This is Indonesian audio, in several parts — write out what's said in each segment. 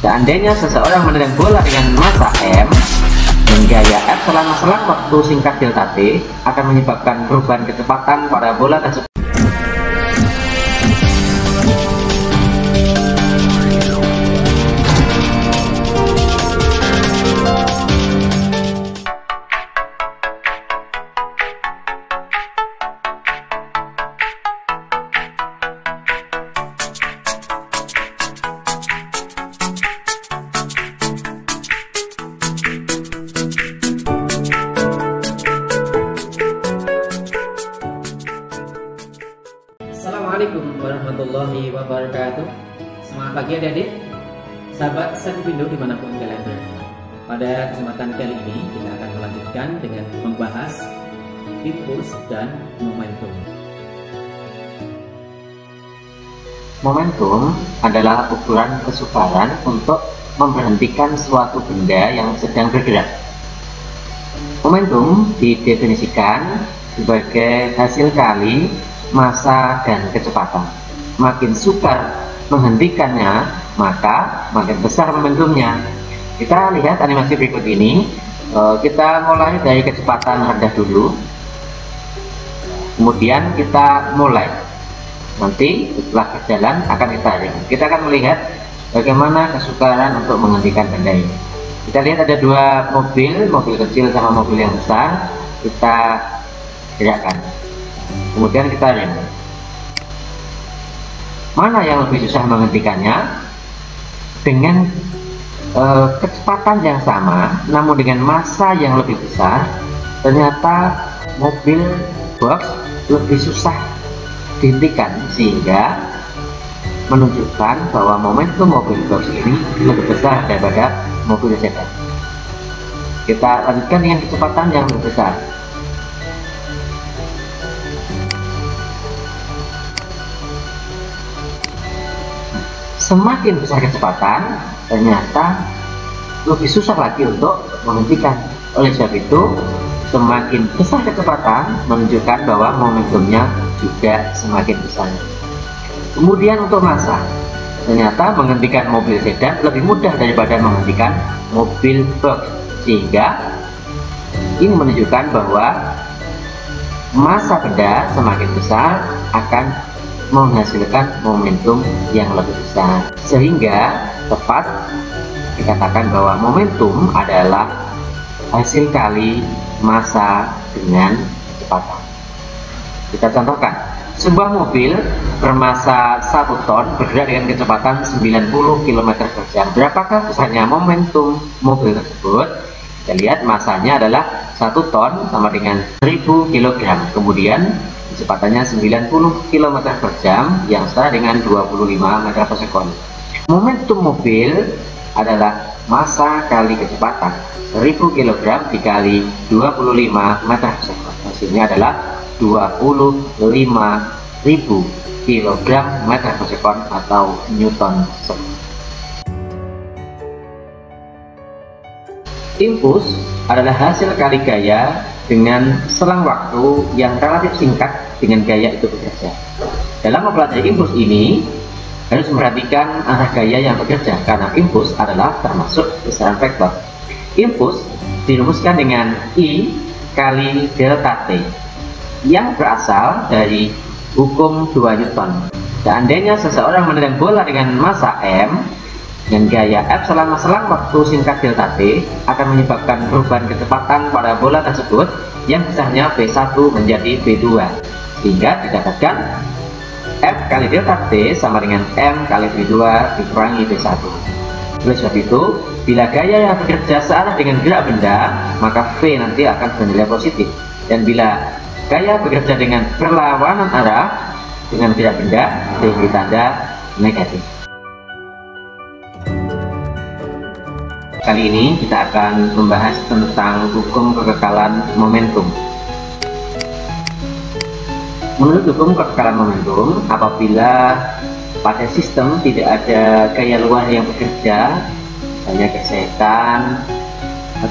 Seandainya seseorang menendang bola dengan massa M dan gaya F selama selang waktu singkat delta T akan menyebabkan perubahan kecepatan pada bola tersebut. Assalamualaikum warahmatullahi wabarakatuh. Semangat pagi adik-adik, sahabat Sekufindo dimanapun kalian berada. Pada kesempatan kali ini kita akan melanjutkan dengan membahas impuls dan momentum. Momentum adalah ukuran kesukaran untuk memberhentikan suatu benda yang sedang bergerak. Momentum didefinisikan sebagai hasil kali massa dan kecepatan. Makin sukar menghentikannya, maka makin besar momentumnya. Kita lihat animasi berikut ini. Kita mulai dari kecepatan rendah dulu, kemudian kita mulai. Nanti setelah berjalan akan ditarik. Kita akan melihat bagaimana kesukaran untuk menghentikan benda ini. Kita lihat ada dua mobil kecil sama mobil yang besar. Kita gerakkan. Kemudian kita rem. Mana yang lebih susah menghentikannya? Dengan kecepatan yang sama, namun dengan massa yang lebih besar, ternyata mobil box lebih susah dihentikan, sehingga menunjukkan bahwa momentum mobil box ini lebih besar daripada mobil sedan. Kita lanjutkan dengan kecepatan yang lebih besar. Semakin besar kecepatan, ternyata lebih susah lagi untuk menghentikan. Oleh sebab itu, semakin besar kecepatan menunjukkan bahwa momentumnya juga semakin besar. Kemudian untuk massa, ternyata menghentikan mobil sedan lebih mudah daripada menghentikan mobil box, sehingga ini menunjukkan bahwa massa benda semakin besar akan menghasilkan momentum yang lebih besar, sehingga tepat dikatakan bahwa momentum adalah hasil kali massa dengan kecepatan. Kita contohkan, sebuah mobil bermassa 1 ton bergerak dengan kecepatan 90 km per jam. Berapakah besarnya momentum mobil tersebut? Kita lihat massanya adalah 1 ton sama dengan 1000 kg. Kemudian kecepatannya 90 km per jam yang setara dengan 25 meter per sekon. Momentum mobil adalah massa kali kecepatan, 1000 kg dikali 25 meter per sekon. Hasilnya adalah 25.000 kg meter per sekon atau newton sekon. Impuls adalah hasil kali gaya dengan selang waktu yang relatif singkat dengan gaya itu bekerja. Dalam mempelajari impuls ini harus memperhatikan arah gaya yang bekerja, karena impuls adalah termasuk besaran vektor. Impuls dirumuskan dengan I kali delta T yang berasal dari hukum 2 Newton. Seandainya seseorang menendang bola dengan massa M dan gaya F selama selang waktu singkat delta T akan menyebabkan perubahan kecepatan pada bola tersebut yang besarnya V1 menjadi V2, sehingga dikatakan F kali delta T sama dengan M kali V2 dikurangi V1. Oleh sebab itu, bila gaya yang bekerja searah dengan gerak benda, maka V nanti akan bernilai positif, dan bila gaya bekerja dengan berlawanan arah dengan gerak benda, diberi tanda negatif. Kali ini kita akan membahas tentang hukum kekekalan momentum. Menurut hukum kekekalan momentum, apabila pada sistem tidak ada gaya luar yang bekerja, misalnya gesekan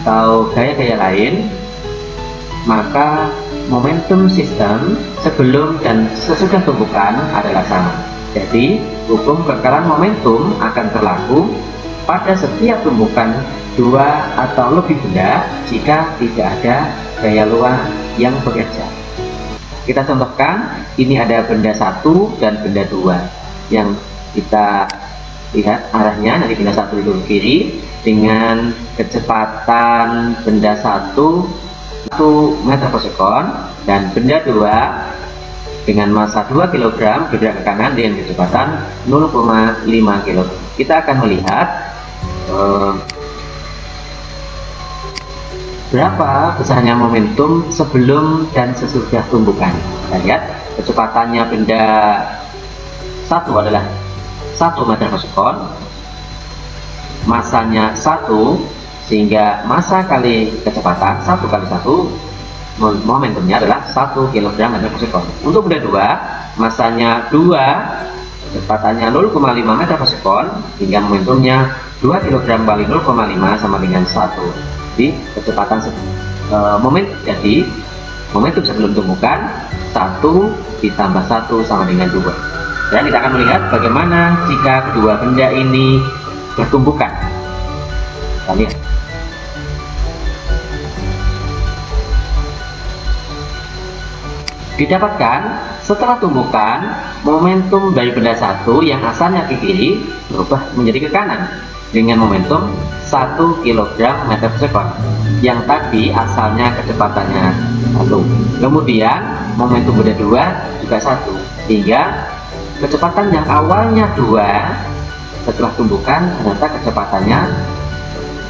atau gaya-gaya lain, maka momentum sistem sebelum dan sesudah tumpukan adalah sama. Jadi, hukum kekekalan momentum akan berlaku pada setiap tumbukan dua atau lebih benda jika tidak ada gaya luar yang bekerja. Kita contohkan, ini ada benda 1 dan benda 2 yang kita lihat arahnya dari benda 1 itu kiri dengan kecepatan benda 1 meter per sekon dan benda 2 dengan massa 2 kg bergerak ke kanan dengan kecepatan 0,5 kg. Kita akan melihat berapa besarnya momentum sebelum dan sesudah tumbukan. Kita lihat kecepatannya benda 1 adalah 1 meter per sekon, masanya 1, sehingga massa kali kecepatan 1 kali 1, momentumnya adalah 1 kg meter per sekon. Untuk benda 2, masanya 2, kecepatannya 0,5 meter per sekon, hingga momentumnya 2 kg kali 0,5 sama dengan 1. Jadi kecepatan jadi momentum sebelum tumbukan 1 ditambah 1 sama dengan 2. Dan kita akan melihat bagaimana jika kedua benda ini bertumbukan. Kita lihat. Didapatkan setelah tumbukan, momentum dari benda 1 yang asalnya ke kiri berubah menjadi ke kanan dengan momentum 1 kg meter per sekon yang tadi asalnya kecepatannya 1. Kemudian momentum benda 2 juga 1, sehingga kecepatan yang awalnya 2 setelah tumbukan ternyata kecepatannya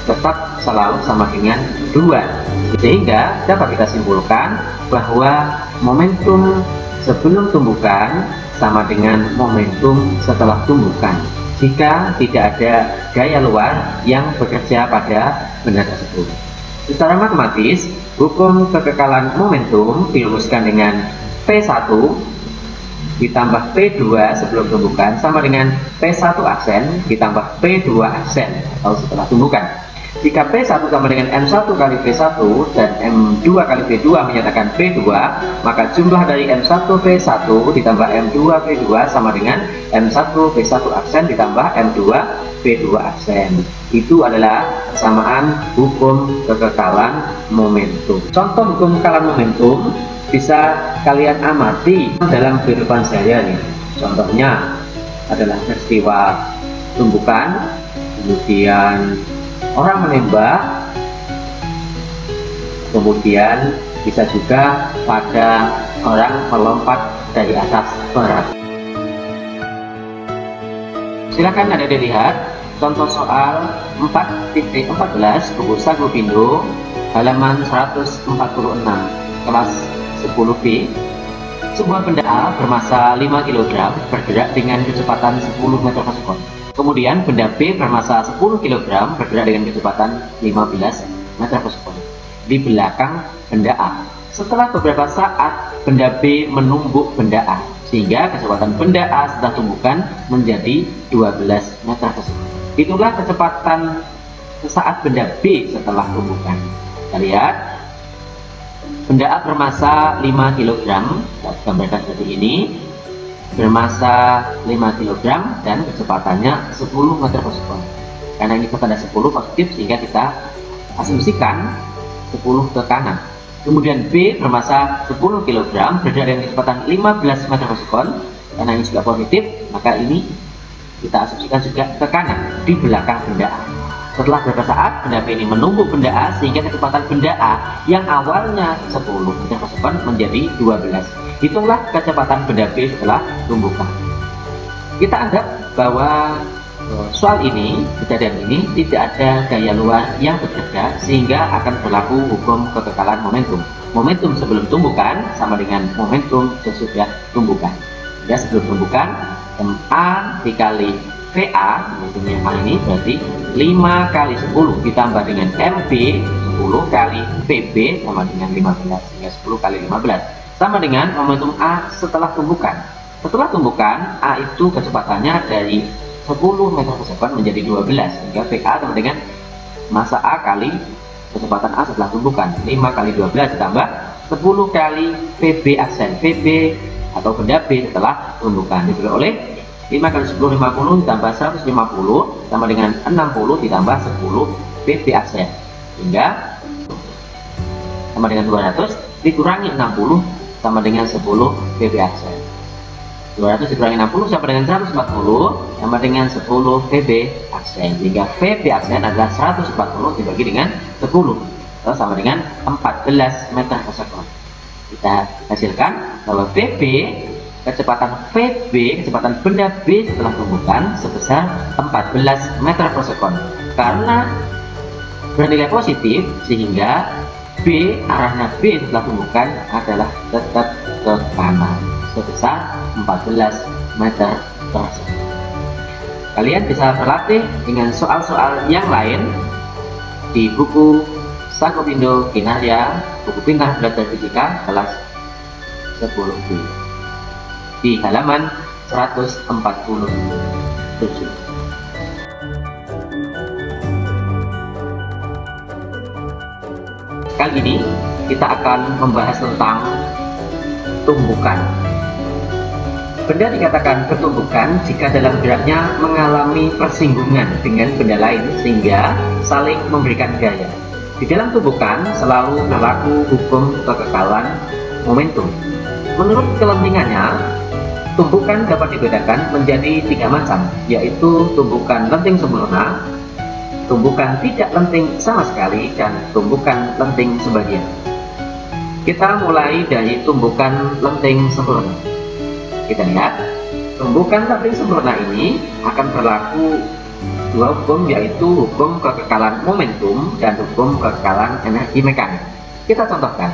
tetap selalu sama dengan 2, sehingga dapat kita simpulkan bahwa momentum sebelum tumbukan sama dengan momentum setelah tumbukan jika tidak ada gaya luar yang bekerja pada benda tersebut. Secara matematis, hukum kekekalan momentum dirumuskan dengan P1 ditambah P2 sebelum tumbukan sama dengan P1 aksen ditambah P2 aksen atau setelah tumbukan. Jika P1 sama dengan M1 kali P1 dan M2 kali P2 menyatakan P2, maka jumlah dari M1 P1 ditambah M2 P2 sama dengan M1 P1 aksen ditambah M2 P2 aksen. Itu adalah persamaan hukum kekekalan momentum. Contoh hukum kekekalan momentum bisa kalian amati dalam kehidupan sehari-hari. Contohnya adalah peristiwa tumbukan, kemudian orang menembak, kemudian bisa juga pada orang melompat dari atas berat. Silakan ada dilihat contoh soal 4.14 buku Sagu Pindo halaman 146 kelas 10B. Sebuah benda A bermassa 5 kg bergerak dengan kecepatan 10 meter per sekon. Kemudian benda B bermassa 10 kg bergerak dengan kecepatan 15 meter per sekon di belakang benda A. Setelah beberapa saat benda B menumbuk benda A sehingga kecepatan benda A setelah tumbukan menjadi 12 meter per sekon. Itulah kecepatan saat benda B setelah tumbukan. Kita lihat benda A bermassa 5 kg, kita gambarkan seperti ini, bermassa 5 kg dan kecepatannya 10 meter per sekon. Karena ini kepada 10 positif sehingga kita asumsikan 10 ke kanan. Kemudian B bermassa 10 kg bergerak dengan kecepatan 15 meter per sekon. Karena ini juga positif, maka ini kita asumsikan juga ke kanan di belakang benda A. Setelah beberapa saat benda B ini menumbuk benda A sehingga kecepatan benda A yang awalnya 10 meter per sekon menjadi 12. Hitunglah kecepatan benda B setelah tumbukan. Kita anggap bahwa soal ini, kejadian ini tidak ada gaya luar yang bekerja sehingga akan berlaku hukum kekekalan momentum. Momentum sebelum tumbukan sama dengan momentum sesudah tumbukan. Ya, sebelum tumbukan MA dikali VA, momentumnya A ini berarti 5 kali 10 ditambah dengan MB 10 kali PB sama dengan 15, sehingga 10 kali 15 sama dengan momentum A setelah tumbukan. Setelah tumbukan, A itu kecepatannya dari 10 meter per sekon menjadi 12, sehingga VA sama dengan massa A kali kecepatan A setelah tumbukan. 5 kali 12 ditambah 10 kali PB aksen PB atau benda B setelah tumbukan diberi oleh 5 kali 10 50 ditambah 150 sama dengan 60 ditambah 10 PBAC, hingga sama dengan 200 dikurangi 60 sama dengan 10 PBAC. 200 dikurangi 60 sama dengan 140 sama dengan 10 PBAC, sehingga PBAC adalah 140 dibagi dengan 10 sama dengan 14 meter per sekon. Kita hasilkan bahwa kecepatan benda B setelah tumbukan sebesar 14 meter per sekon. Karena bernilai positif, sehingga arahnya B setelah tumbukan adalah tetap ke kanan sebesar 14 meter per sekon. Kalian bisa berlatih dengan soal-soal yang lain di buku Sakopindo Kinarya, buku pintar belajar fisika kelas 10B di halaman 147. Kali ini kita akan membahas tentang tumbukan. Benda dikatakan bertumbukan jika dalam geraknya mengalami persinggungan dengan benda lain sehingga saling memberikan gaya. Di dalam tumbukan selalu berlaku hukum kekekalan momentum. Menurut kelentingannya, tumbukan dapat dibedakan menjadi 3 macam, yaitu tumbukan lenting sempurna, tumbukan tidak lenting sama sekali, dan tumbukan lenting sebagian. Kita mulai dari tumbukan lenting sempurna. Kita lihat, tumbukan lenting sempurna ini akan berlaku 2 hukum, yaitu hukum kekekalan momentum dan hukum kekekalan energi mekanik. Kita contohkan,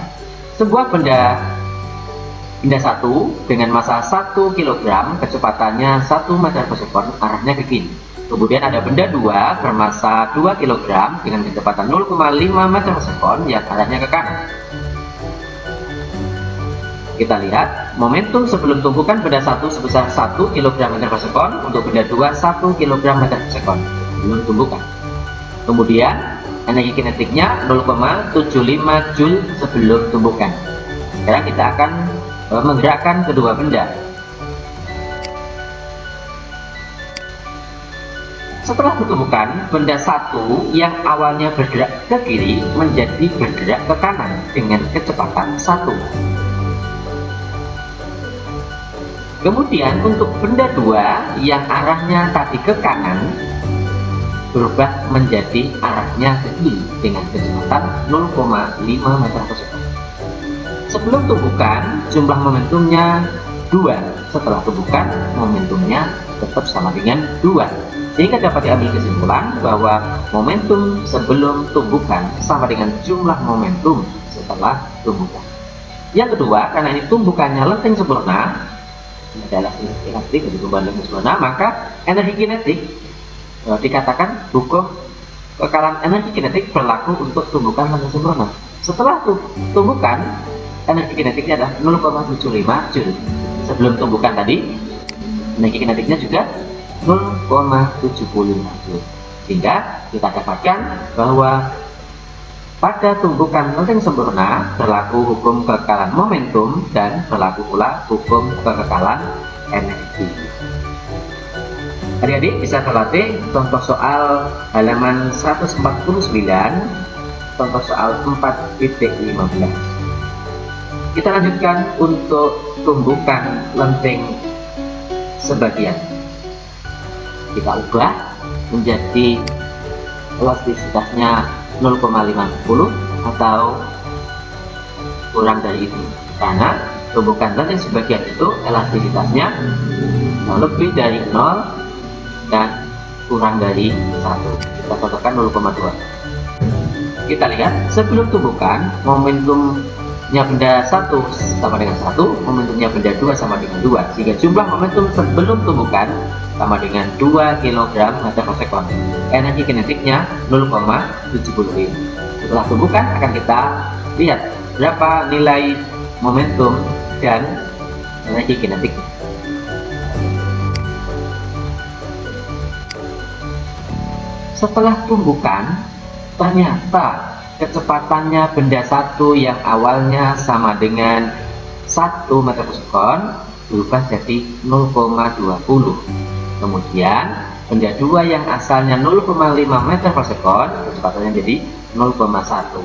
sebuah benda satu dengan masa 1 kg, kecepatannya 1 meter per sekon, arahnya ke kiri. Kemudian ada benda 2 bermasa 2 kg dengan kecepatan 0,5 meter per sekon yang arahnya ke kanan. Kita lihat momentum sebelum tumbukan benda 1 sebesar 1 kg meter per sekon, untuk benda 2 1 kg meter per sekon sebelum tumbukan. Kemudian energi kinetiknya 0,75 Joule sebelum tumbukan. Sekarang kita akan menggerakkan kedua benda. Setelah ditemukan, benda 1 yang awalnya bergerak ke kiri menjadi bergerak ke kanan dengan kecepatan 1. Kemudian untuk benda 2 yang arahnya tadi ke kanan berubah menjadi arahnya ke kiri dengan kecepatan 0,5 meter per sekon. Sebelum tumbukan, jumlah momentumnya 2. Setelah tumbukan, momentumnya tetap sama dengan 2. Sehingga dapat diambil kesimpulan bahwa momentum sebelum tumbukan sama dengan jumlah momentum setelah tumbukan. Yang kedua, karena ini tumbukannya lenting sempurna, ini adalah kinetik dari tumbukan lenting sempurna, maka energi kinetik dikatakan hukum kekekalan energi kinetik berlaku untuk tumbukan lenting sempurna. Setelah tumbukan, energi kinetiknya adalah 0,75 Joule. Sebelum tumbukan tadi, energi kinetiknya juga 0,75 Joule. Sehingga kita dapatkan bahwa pada tumbukan lenting sempurna berlaku hukum kekekalan momentum dan berlaku pula hukum kekekalan energi. Adik-adik bisa berlatih contoh soal halaman 149, contoh soal 4.15. Kita lanjutkan untuk tumbukan lenting sebagian. Kita ubah menjadi elastisitasnya 0,50 atau kurang dari itu, karena tumbukan lenting sebagian itu elastisitasnya lebih dari 0 dan kurang dari 1. Kita contohkan 0,2. Kita lihat sebelum tumbukan, momentumnya benda 1 sama dengan 1, momentumnya benda 2 sama dengan 2, sehingga jumlah momentum sebelum tumbukan sama dengan 2 kg meter per sekon. Energi kinetiknya 0,75. Setelah tumbukan akan kita lihat berapa nilai momentum dan energi kinetiknya. Setelah tumbukan, ternyata kecepatannya benda 1 yang awalnya sama dengan 1 meter per sekon berubah jadi 0,20. Kemudian benda 2 yang asalnya 0,5 meter per sekon, kecepatannya jadi 0,1.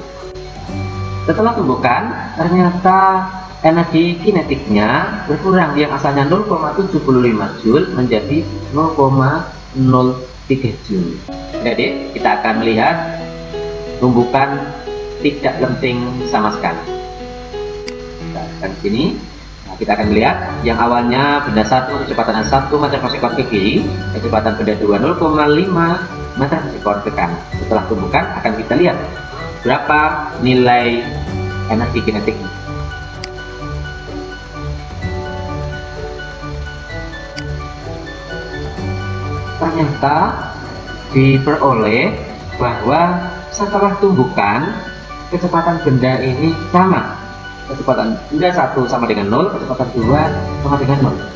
Setelah tumbukan, ternyata energi kinetiknya berkurang, yang asalnya 0,75 Joule menjadi 0,03 Joule. Jadi kita akan melihat tumbukan tidak lenting sama sekali. Nah, di sini kita akan melihat yang awalnya benda 1 kecepatannya 1 meter per sekon ke kiri, kecepatan benda 2 0,5 meter per sekon ke kanan. Setelah tumbukan akan kita lihat berapa nilai energi kinetiknya. Ternyata diperoleh bahwa setelah tumbukan kecepatan benda ini sama. Kecepatan benda 1 sama dengan 0, kecepatan 2 sama dengan 0.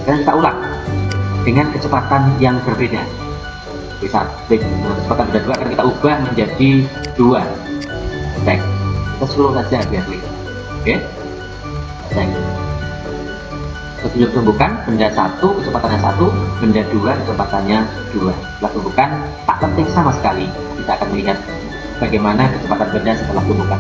Dan kita ulang dengan kecepatan yang berbeda. Bisa kecepatan benda 2 akan kita ubah menjadi 2. Cek, kita slow saja biar lihat. Oke, cek. Sebelum tumbukan benda 1 kecepatannya 1, benda 2 kecepatannya 2. Setelah tumbukan tak penting sama sekali. Kita akan melihat bagaimana kecepatan benda setelah tumbukan.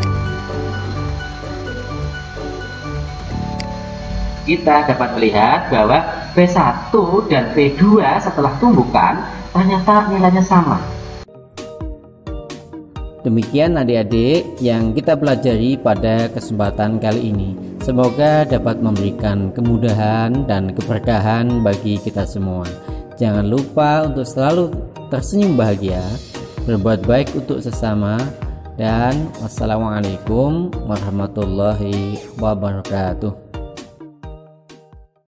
Kita dapat melihat bahwa V1 dan V2 setelah tumbukan ternyata nilainya sama. Demikian adik-adik yang kita pelajari pada kesempatan kali ini. Semoga dapat memberikan kemudahan dan keberkahan bagi kita semua. Jangan lupa untuk selalu tersenyum bahagia, berbuat baik untuk sesama, dan wassalamualaikum warahmatullahi wabarakatuh.